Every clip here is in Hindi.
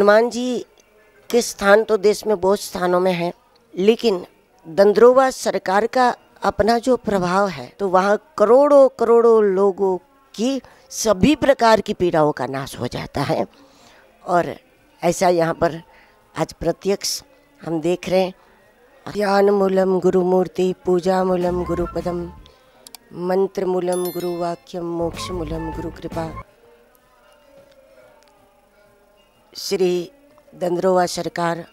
हनुमान जी के स्थान तो देश में बहुत स्थानों में हैं, लेकिन दंद्रोवा सरकार का अपना जो प्रभाव है तो वहाँ करोड़ों करोड़ों लोगों की सभी प्रकार की पीड़ाओं का नाश हो जाता है। और ऐसा यहाँ पर आज प्रत्यक्ष हम देख रहे हैं। ध्यान मूलम गुरु मूर्ति, पूजा मूलम गुरु पदम, मंत्र मूलम गुरु वाक्यम, मोक्ष मूलम गुरु कृपा। श्री दंद्रोवा सरकार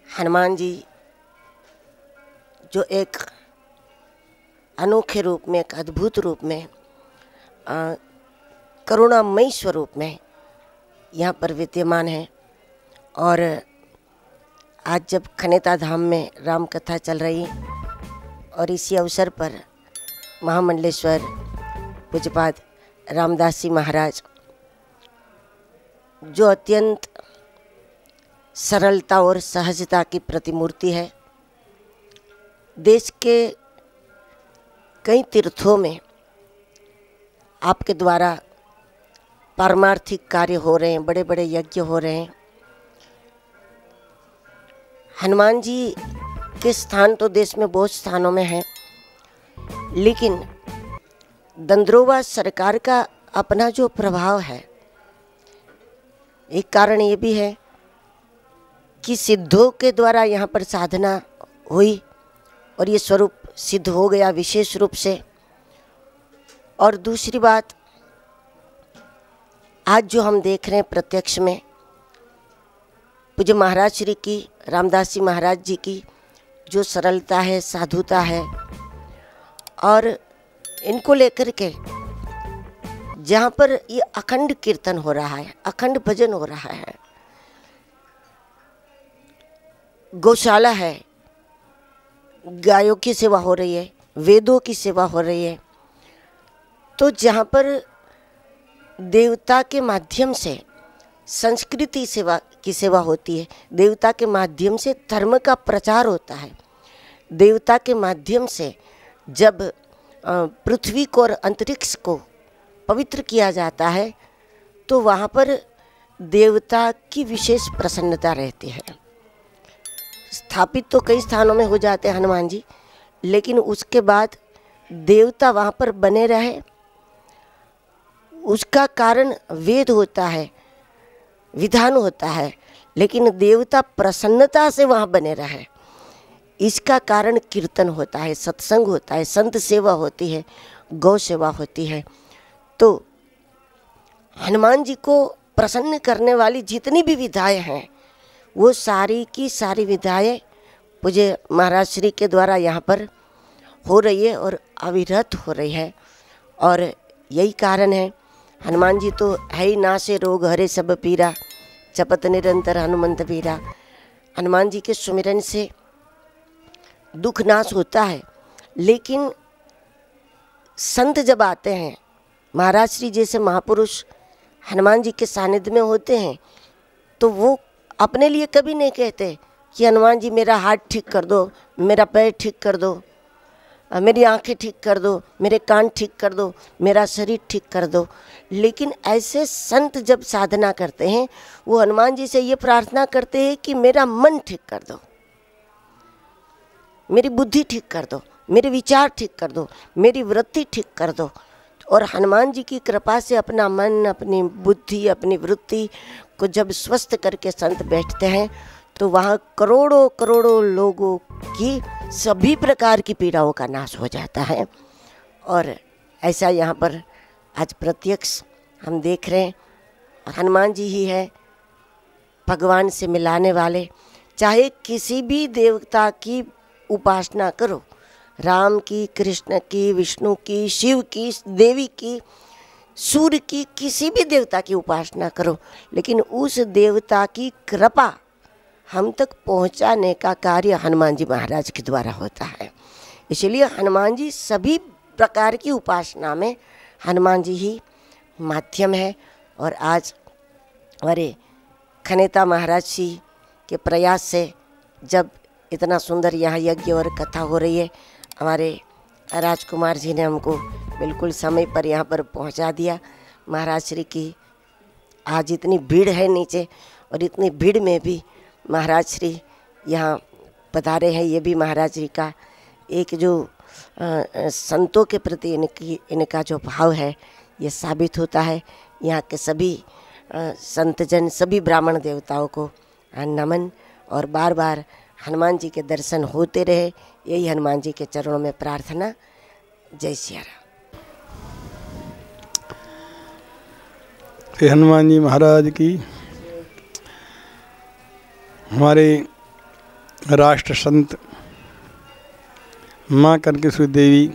हनुमान जी जो एक अनोखे रूप में, एक अद्भुत रूप में, करुणामयी स्वरूप में यहाँ पर विद्यमान है। और आज जब खनेता धाम में राम कथा चल रही और इसी अवसर पर महामंडलेश्वर पूज्यपाद रामदास जी महाराज जो अत्यंत सरलता और सहजता की प्रतिमूर्ति है, देश के कई तीर्थों में आपके द्वारा पारमार्थिक कार्य हो रहे हैं, बड़े बड़े यज्ञ हो रहे हैं। हनुमान जी के स्थान तो देश में बहुत स्थानों में हैं, लेकिन दंद्रोवा सरकार का अपना जो प्रभाव है, एक कारण ये भी है कि सिद्धों के द्वारा यहाँ पर साधना हुई और ये स्वरूप सिद्ध हो गया विशेष रूप से। और दूसरी बात, आज जो हम देख रहे हैं प्रत्यक्ष में, पूज्य महाराज श्री की, रामदास जी महाराज जी की जो सरलता है, साधुता है, और इनको लेकर के जहाँ पर ये अखंड कीर्तन हो रहा है, अखंड भजन हो रहा है, गौशाला है, गायों की सेवा हो रही है, वेदों की सेवा हो रही है, तो जहाँ पर देवता के माध्यम से संस्कृति सेवा की सेवा होती है, देवता के माध्यम से धर्म का प्रचार होता है, देवता के माध्यम से जब पृथ्वी को और अंतरिक्ष को पवित्र किया जाता है, तो वहाँ पर देवता की विशेष प्रसन्नता रहती है। स्थापित तो कई स्थानों में हो जाते हैं हनुमान जी, लेकिन उसके बाद देवता वहाँ पर बने रहे, उसका कारण वेद होता है, विधान होता है, लेकिन देवता प्रसन्नता से वहाँ बने रहे, इसका कारण कीर्तन होता है, सत्संग होता है, संत सेवा होती है, गौ सेवा होती है। तो हनुमान जी को प्रसन्न करने वाली जितनी भी विधाएं हैं, वो सारी की सारी विधाएं पूज्य महाराज श्री के द्वारा यहाँ पर हो रही है और अविरत हो रही है। और यही कारण है, हनुमान जी तो है ही नासे रोग हरे सब पीरा, जपत निरंतर हनुमंत वीरा। हनुमान जी के सुमिरन से दुख नाश होता है, लेकिन संत जब आते हैं, महाराज श्री जैसे महापुरुष हनुमान जी के सानिध्य में होते हैं, तो वो अपने लिए कभी नहीं कहते कि हनुमान जी मेरा हाथ ठीक कर दो, मेरा पैर ठीक कर दो, मेरी आंखें ठीक कर दो, मेरे कान ठीक कर दो, मेरा शरीर ठीक कर दो। लेकिन ऐसे संत जब साधना करते हैं, वो हनुमान जी से ये प्रार्थना करते हैं कि मेरा मन ठीक कर दो, मेरी बुद्धि ठीक कर दो, मेरे विचार ठीक कर दो, मेरी वृत्ति ठीक कर दो। और हनुमान जी की कृपा से अपना मन, अपनी बुद्धि, अपनी वृत्ति को जब स्वस्थ करके संत बैठते हैं, तो वहाँ करोड़ों करोड़ों लोगों की सभी प्रकार की पीड़ाओं का नाश हो जाता है। और ऐसा यहाँ पर आज प्रत्यक्ष हम देख रहे हैं। हनुमान जी ही है भगवान से मिलाने वाले। चाहे किसी भी देवता की उपासना करो, राम की, कृष्ण की, विष्णु की, शिव की, देवी की, सूर्य की, किसी भी देवता की उपासना करो, लेकिन उस देवता की कृपा हम तक पहुंचाने का कार्य हनुमान जी महाराज के द्वारा होता है। इसलिए हनुमान जी सभी प्रकार की उपासना में हनुमान जी ही माध्यम है। और आज हमारे खनेता महाराज जी के प्रयास से जब इतना सुंदर यहाँ यज्ञ और कथा हो रही है, हमारे राजकुमार जी ने हमको बिल्कुल समय पर यहाँ पर पहुँचा दिया। महाराज श्री की आज इतनी भीड़ है नीचे, और इतनी भीड़ में भी महाराज श्री यहाँ पधारे हैं। ये भी महाराज जी का एक जो संतों के प्रति इनका जो भाव है ये साबित होता है। यहाँ के सभी संतजन, सभी ब्राह्मण देवताओं को नमन, और बार बार हनुमान जी के दर्शन होते रहे, यही हनुमान जी के चरणों में प्रार्थना। जय सिया राम। हनुमान जी महाराज की। हमारे राष्ट्र संत माँ कनकेश्वरी देवी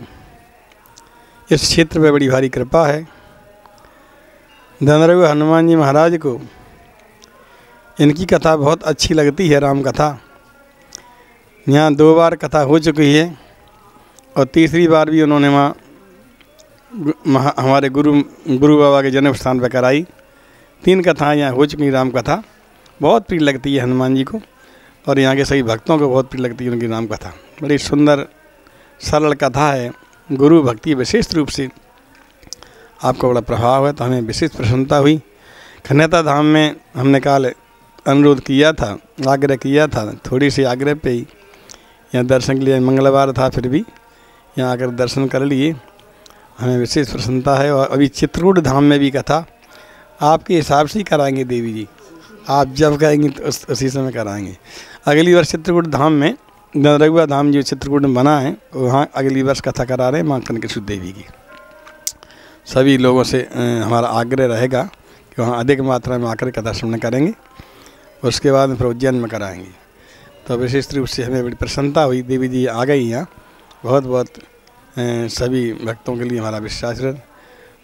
इस क्षेत्र में बड़ी भारी कृपा है। धनरघु हनुमान जी महाराज को इनकी कथा बहुत अच्छी लगती है, राम कथा। यहाँ 2 बार कथा हो चुकी है और तीसरी बार भी उन्होंने हमारे गुरु बाबा के जन्म स्थान पर कराई। 3 कथाएँ यहाँ हो चुकी। राम कथा बहुत प्रिय लगती है हनुमान जी को, और यहाँ के सभी भक्तों को बहुत प्रिय लगती है उनकी राम कथा। बड़ी सुंदर सरल कथा है। गुरु भक्ति विशेष रूप से आपको बड़ा प्रभाव है, तो हमें विशेष प्रसन्नता हुई। खन्यता धाम में हमने काल अनुरोध किया था, आग्रह किया था, थोड़ी सी आग्रह पे ही यहाँ दर्शन के लिए मंगलवार था, फिर भी यहाँ आकर दर्शन कर लिए। हमें विशेष प्रसन्नता है। और अभी चित्रकूट धाम में भी कथा आपके हिसाब से ही कराएंगे देवी जी, आप जब कहेंगे तो उसी समय कराएंगे। अगली वर्ष चित्रकूट धाम में, धनरघुआ धाम जो चित्रकूट में बना है, वहाँ अगली वर्ष कथा करा रहे हैं माँ कनकेश्वरी देवी की। सभी लोगों से हमारा आग्रह रहेगा कि वहाँ अधिक मात्रा में आकर कथा श्रवण करेंगे, उसके बाद फिर उज्जैन में कराएंगे। तो विशेष रूप से हमें बड़ी प्रसन्नता हुई, देवी जी आ गई यहाँ। बहुत बहुत सभी भक्तों के लिए हमारा विश्वास है।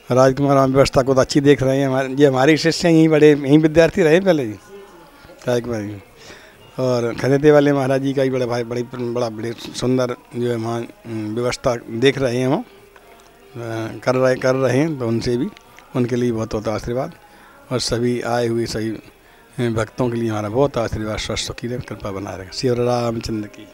राजकुमार हम व्यवस्था को तो अच्छी देख रहे हैं। हमारे शिष्य यहीं विद्यार्थी रहे पहले जी, राजकुमार जी। और खनेते वाले महाराज जी का भी बड़ी सुंदर जो है वहाँ व्यवस्था देख रहे हैं, वो कर रहे हैं। तो उनसे भी, उनके लिए बहुत बहुत आशीर्वाद, और सभी आए हुए सभी भक्तों के लिए हमारा बहुत आशीर्वाद। स्वस्थ सुखी रहे, कृपा बनाए रखें। श्री रामचंद्र की।